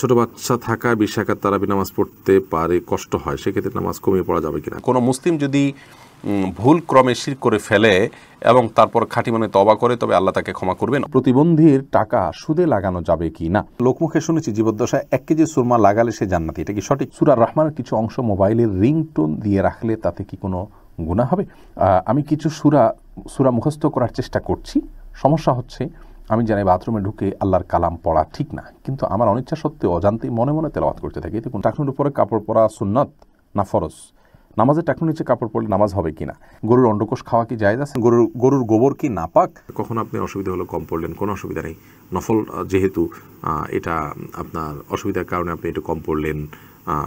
ছোট বাচ্চা থাকায় 20 রাকাত তারাবি নামাজ পড়তে পারে, কষ্ট হয়, সেক্ষেত্রে নামাজ কমিয়ে পড়া যাবে কিনা? কোনো মুসলিম যদি ভুল ক্রমে শিরক করে ফেলে এবং তারপর খাঁটি মনে তওবা করে, তবে আল্লাহ তাকে ক্ষমা করবেন। প্রতিবন্ধীর টাকা সুদে লাগানো যাবে কি না? লোকমুখে শুনেছি জীবদ্দশায় 1 কেজি সুরমা লাগালে সে জান্নাতি। এটা কি সঠিক? সূরা রহমানের কিছু অংশ মোবাইলের রিংটোন দিয়ে রাখলে তাতে কি কোনো গুনাহ হবে? আমি কিছু সূরা মুখস্থ করার চেষ্টা করছি। সমস্যা হচ্ছে আমি জানি বাথরুমে ঢুকে আল্লাহর কালাম পড়া ঠিক না, কিন্তু আমার অনিচ্ছা সত্ত্বেও অজান্তে মনে মনে তেলাওয়াত করতে থাকি। এতে কোন টাকনুর উপরে কাপড় পরা সুন্নত না ফরজ? নামাজের টাকনুর নিচে কাপড় পরলে নামাজ হবে কিনা? গরুর অন্ডকোষ খাওয়া কি জায়েজ আছে? গরুর গোবর কি নাপাক? কখন আপনি অসুবিধা হলো কম পড়লেন, কোনো অসুবিধা নেই। নফল যেহেতু এটা আপনার অসুবিধার কারণে আপনি একটু কম পড়লেন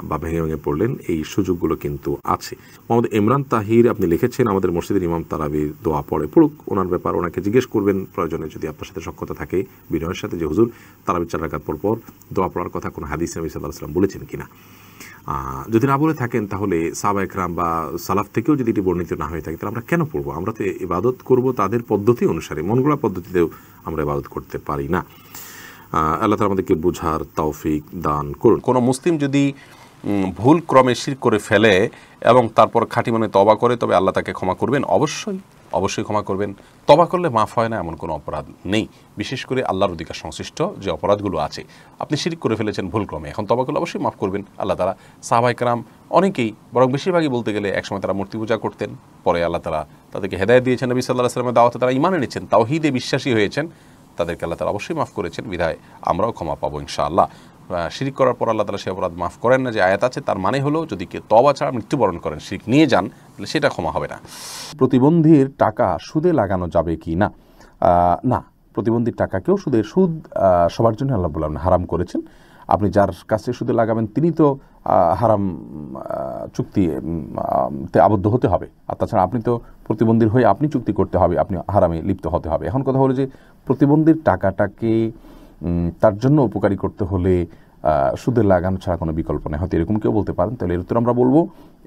বা ভেঙে ভেঙে পড়লেন, এই সুযোগগুলো কিন্তু আছে। মোহাম্মদ ইমরান তাহির আপনি লিখেছেন, আমাদের মসজিদের ইমাম তারাবির দোয়া পড়ে, পড়ুক, ওনার ব্যাপার ওনাকে জিজ্ঞেস করবেন প্রয়োজনে, যদি আপনার সাথে সক্ষতা থাকে বিনয়ের সাথে, যে হুজুর তারাবির 4 রাকাত পর পর দোয়া পড়ার কথা কোনো হাদিসে নবী সাল্লাল্লাহু আলাইহি ওয়াসাল্লাম বলেছেন কিনা। যদি না বলে থাকেন, তাহলে সাহাবা একরাম বা সালাফ থেকেও যদি এটি বর্ণিত না হয়ে থাকে, তাহলে আমরা কেন পড়বো? আমরা তো ইবাদত করব তাদের পদ্ধতি অনুসারে, মন গড়া পদ্ধতিতেও আমরা ইবাদত করতে পারি না। আল্লাহ তাআলা আমাদেরকে বুঝার তৌফিক দান করুন। কোনো মুসলিম যদি ভুল ক্রমে শিরক করে ফেলে এবং তারপর খাঁটি মনে তওবা করে, তবে আল্লাহ তাকে ক্ষমা করবেন। অবশ্যই ক্ষমা করবেন। তওবা করলে মাফ হয় না এমন কোনো অপরাধ নেই, বিশেষ করে আল্লাহর অধিকার সংশ্লিষ্ট যে অপরাধগুলো আছে। আপনি শিরক করে ফেলেছেন ভুল ক্রমে, এখন তওবা করলে অবশ্যই মাফ করবেন আল্লাহ তাআলা। সাহাবায়ে কেরাম অনেকেই, বরং বেশিরভাগই বলতে গেলে, একসময় তারা মূর্তি পূজা করতেন, পরে আল্লাহ তাআলা তাদেরকে হেদায়েত দিয়েছেন, নবী সাল্লাল্লাহু আলাইহি ওয়াসাল্লামের দাওয়াতে তারা ঈমান এনেছেন, তাওহীদে বিশ্বাসী হয়েছেন, তাদেরকে আল্লাহ তাআলা অবশ্যই মাফ করেছেন। বিধায় আমরাও ক্ষমা পাবো ইনশাআল্লাহ। শিরক করার পর আল্লাহ তাআলা সেই অপরাধ মাফ করেন না, যে আয়াত আছে, তার মানে হলো যদি কেউ তওবা ছাড়া মৃত্যুবরণ করেন, শিরক নিয়ে যান, তাহলে সেটা ক্ষমা হবে না। প্রতিবন্ধীর টাকা সুদে লাগানো যাবে কি না? না, প্রতিবন্ধীর টাকাকেও সুদ সবার জন্য আল্লাহ রাব্বুল আলামিন হারাম করেছেন। আপনি যার কাছে সুদে লাগাবেন তিনি তো হারাম চুক্তিতে আবদ্ধ হতে হবে, আর তাছাড়া আপনি তো প্রতিবন্ধীর হয়ে আপনি চুক্তি করতে হবে, আপনি হারামে লিপ্ত হতে হবে। এখন কথা হলো যে প্রতিবন্ধীর টাকাটাকে তার জন্য উপকারী করতে হলে সুদে লাগানো ছাড়া কোনো বিকল্প নেই। হয়তো এরকম কেউ বলতে পারেন, তাহলে এর উত্তর আমরা বলবো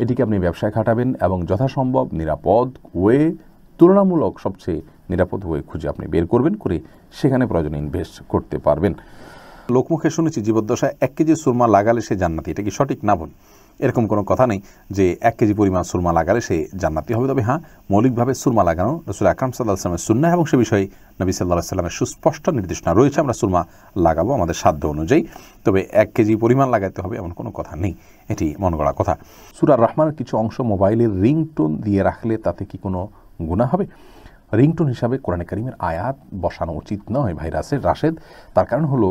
এটিকে আপনি ব্যবসায় খাটাবেন এবং যথাসম্ভব নিরাপদ ওয়ে, তুলনামূলক সবচেয়ে নিরাপদ ওয়ে খুঁজে আপনি বের করবেন, করে সেখানে প্রয়োজনে ইনভেস্ট করতে পারবেন। লোকমুখে শুনেছি জীবদ্দশায় 1 কেজি সুরমা লাগালে সে জান্নাতি। এটা কি সঠিক? না বোন, এরকম কোনো কথা নেই যে 1 কেজি পরিমাণ সুরমা লাগালে সে জান্নাতি হবে। তবে হ্যাঁ, মৌলিকভাবে সুরমা লাগানো রাসূল আকরাম সাল্লাল্লাহু আলাইহি ওয়াসাল্লামের সুন্নাহ, এবং সে বিষয়ে নবী সাল্লাল্লাহু আলাইহি ওয়াসাল্লামের সুস্পষ্ট নির্দেশনা রয়েছে। আমরা সুরমা লাগাবো আমাদের সাধ্য অনুযায়ী, তবে 1 কেজি পরিমাণ লাগাতে হবে এমন কোনো কথা নেই, এটি মন গড়া কথা। সূরা রহমানের কিছু অংশ মোবাইলের রিংটোন দিয়ে রাখলে তাতে কি কোনো গুনাহ হবে? রিংটোন হিসাবে কোরআনে কারিমের আয়াত বসানো উচিত নয় ভাই রাশেদ। তার কারণ হলো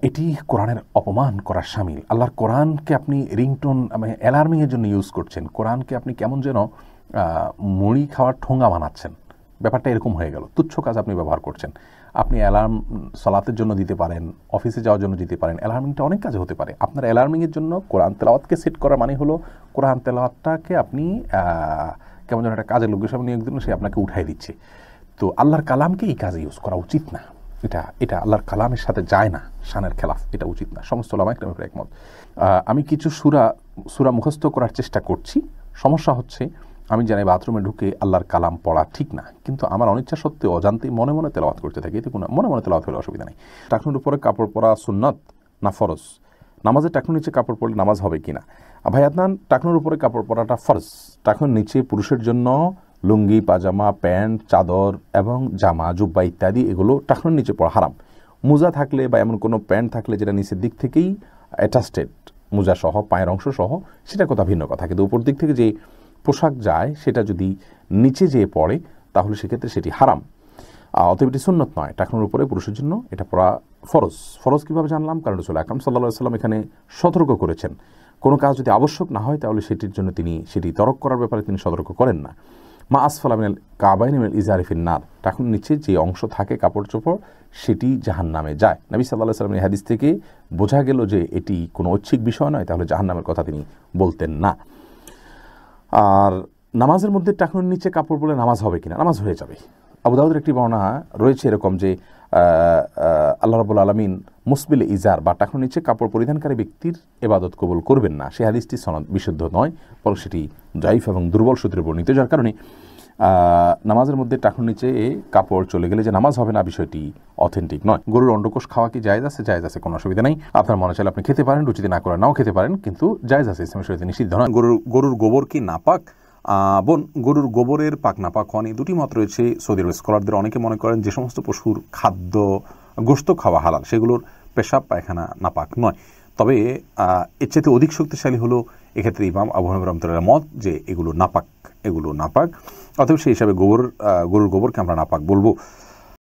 এটি কোরআনের অপমান করার শামিল। আল্লাহর কোরআনকে আপনি রিংটোন অ্যালার্মিংয়ের জন্য ইউজ করছেন, কোরআনকে আপনি কেমন যেন মুড়ি খাওয়ার ঠোঙা বানাচ্ছেন। ব্যাপারটা এরকম হয়ে গেল, তুচ্ছ কাজ আপনি ব্যবহার করছেন। আপনি অ্যালার্ম সালাতের জন্য দিতে পারেন, অফিসে যাওয়ার জন্য দিতে পারেন, অ্যালার্মিংটা অনেক কাজে হতে পারে। আপনার অ্যালার্মিংয়ের জন্য কোরআন তেলাওয়াতকে সেট করা মানে হলো কোরআন তেলাওয়াতটাকে আপনি কেমন যেন একটা কাজের লোক হিসাবে নিয়োগ দিন, সে আপনাকে উঠাই দিচ্ছে। তো আল্লাহর কালামকে এই কাজে ইউজ করা উচিত না। এটা আল্লাহর কালামের সাথে যায় না, শানের খেলাফ, এটা উচিত না। সমস্ত উলামা ইকরামের একমত। আমি কিছু সূরা মুখস্থ করার চেষ্টা করছি। সমস্যা হচ্ছে আমি জানি বাথরুমে ঢুকে আল্লাহর কালাম পড়া ঠিক না, কিন্তু আমার অনিচ্ছা সত্ত্বেও অজান্তে মনে মনে তেলাওয়াত করতে থাকি। এতে কোনো মনে মনে তেলাওয়াত হলে অসুবিধা নেই। টাকনুর উপরে কাপড় পরা সুন্নত না ফরজ? নামাজের টাকনুর নিচে কাপড় পরলে নামাজ হবে কিনা? ভাই আদনান, টাকনুর উপরে কাপড় পরাটা ফরজ। টাকনুর নিচে পুরুষের জন্য লুঙ্গি, পাজামা, প্যান্ট, চাদর এবং জামা, জুব্বা ইত্যাদি এগুলো টাকনুর নিচে পরা হারাম। মোজা থাকলে বা এমন কোনো প্যান্ট থাকলে যেটা নিচের দিক থেকেই অ্যাটাস্টেড, মোজা সহ, পায়ের অংশ সহ, সেটা কথা ভিন্ন কথা। কিন্তু উপর দিক থেকে যে পোশাক যায় সেটা যদি নিচে যেয়ে পড়ে তাহলে সেক্ষেত্রে সেটি হারাম। অতএব এটি সুন্নত নয়। টাকনুর উপরে পুরুষের জন্য এটা পরা ফরজ কীভাবে জানলাম? কারণ রাসূল আকরাম সাল্লাল্লাহু আলাইহি ওয়াসাল্লাম এখানে সতর্ক করেছেন। কোনো কাজ যদি আবশ্যক না হয় তাহলে সেটির জন্য তিনি সেটি তরক করার ব্যাপারে তিনি সতর্ক করেন না। মা আসফালা মিনাল কাবাইনি মিনাল ইজারি ফিন নার, টাকনুর নিচে যে অংশ থাকে কাপড় চোপড় সেটি জাহান্নামে যায়। নবী সাল্লাল্লাহু আলাইহি ওয়াসাল্লামের হাদিস থেকে বোঝা গেল যে এটি কোনো ঐচ্ছিক বিষয় নয়, তাহলে জাহান্নামের কথা তিনি বলতেন না। আর নামাজের মধ্যে টাকনুর নিচে কাপড় পরলে নামাজ হবে কিনা? নামাজ হয়ে যাবে। আবু দাউদের একটি বর্ণনা রয়েছে এরকম যে আল্লাহ রাব্বুল আলামিন মুসবিল ইজার বা টাকনুর নিচে কাপড় পরিধানকারী ব্যক্তির ইবাদত কবুল করবেন না। সেই হাদিসটি সনদ বিশুদ্ধ নয়, বরং সেটি যায়িফ এবং দুর্বল সূত্রে বর্ণিত, যার কারণে নামাজের মধ্যে টাকুর নিচে কাপড় চলে গেলে যে নামাজ হবে না, বিষয়টি অথেন্টিক নয়। গরুর অন্ডকোষ খাওয়া কি জায়েজ আছে? জায়েজ আছে, কোনো অসুবিধা নেই। আপনার মনে চাইলে আপনি খেতে পারেন, রুচিতে না করে নাও খেতে পারেন, কিন্তু জায়েজ আছে, ইসলামের শরীয়তে নিষিদ্ধ নয়। গরুর গোবর কি নাপাক? বোন, গরুর গোবরের পাক নাপাক হওয়া নিয়ে দুটি মত রয়েছে সৌদি আরবের স্কলারদের। অনেকে মনে করেন যে সমস্ত পশুর খাদ্য গোশত খাওয়া হালাল, সেগুলোর পেশাব পায়খানা নাপাক নয়। তবে এর চাইতে অধিক শক্তিশালী হলো এক্ষেত্রে ইমাম আবু হানিফা রাহমাতুল্লাহর মত যে এগুলো নাপাক। অতএব সেই হিসাবে গরুর গোবরকে আমরা নাপাক বলবো।